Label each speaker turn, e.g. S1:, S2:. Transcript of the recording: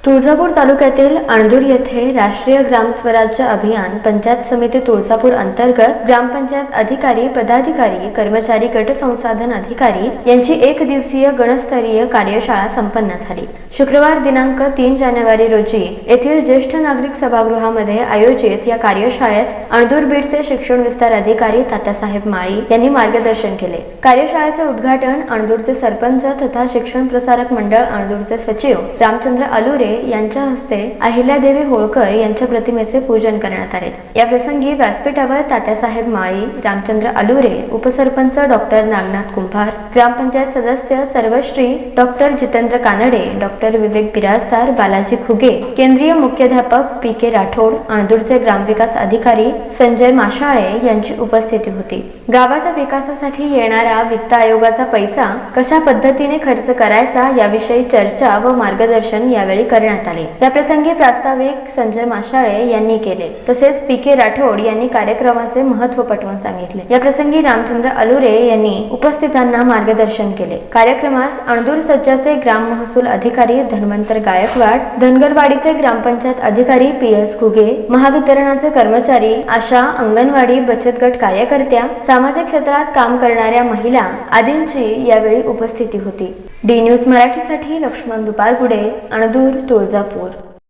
S1: तुळजापूर तालुक्यातील अणदूर येथे राष्ट्रीय ग्राम स्वराज्य अभियान पंचायत समिती तुळजापूर अंतर्गत ग्रामपंचायत अधिकारी, पदाधिकारी, कर्मचारी, गट संसाधन अधिकारी यांची एक दिवसीय गणस्तरीय कार्यशाळा संपन्न झाली। शुक्रवार दिनांक 3 जानेवारी रोजी येथील ज्येष्ठ नागरिक सभागृहामध्ये आयोजित या कार्यशाळेत अणदूर बीडचे शिक्षण विस्तार अधिकारी तात्यासाहेब माळी यांनी मार्गदर्शन केले। कार्यशाळेचे उद्घाटन अणदूरचे सरपंच तथा शिक्षण प्रसारक मंडळ अणदूरचे सचिव रामचंद्र अलुरे यांच्या हस्ते अहिल्यादेवी होळकर यांच्या प्रतिमेचे पूजन करण्यात आले। या प्रसंगी व्यासपीठावर तात्यासाहेब माळी, रामचंद्र अलुरे, उपसरपंच डॉक्टर नागनाथ कुंभार, ग्रामपंचायत सदस्य सर्वश्री डॉक्टर जितेंद्र कानडे, डॉक्टर विवेक बिराजदार, बालाजी खुगे, केंद्रीय मुख्याध्यापक पी.के. राठोड, अणदूरचे ग्रामविकास अधिकारी संजय माशाळे यांची उपस्थिती होती। गावाच्या विकासासाठी येणारा वित्त आयोगाचा पैसा कशा पद्धतीने खर्च करायचा याविषयी चर्चा व मार्गदर्शन यावेळी करण्यात आले। या प्रसंगी प्रास्ताविक संजय माशाळे यांनी केले, तसेच पी.के. राठोड यांनी कार्यक्रमाचे महत्त्व पटवून सांगितले। या प्रसंगी रामचंद्र अलुरे यांनी उपस्थितांना मार्गदर्शन केले। कार्यक्रमास अणदूर सज्जाचे ग्राम महसूल अधिकारी धन्वंतर गायकवाड, धनगरवाडीचे ग्रामपंचायत अधिकारी पी.एस. घुगे, महावितरणाचे कर्मचारी, आशा, अंगणवाडी, बचत गट कार्यकर्त्या, सामाजिक क्षेत्रात काम करणाऱ्या महिला आदींची यावेळी उपस्थिती होती। डी न्यूज मराठीसाठी लक्ष्मण दुपारगुडे, अणदूर, तुळजापूर।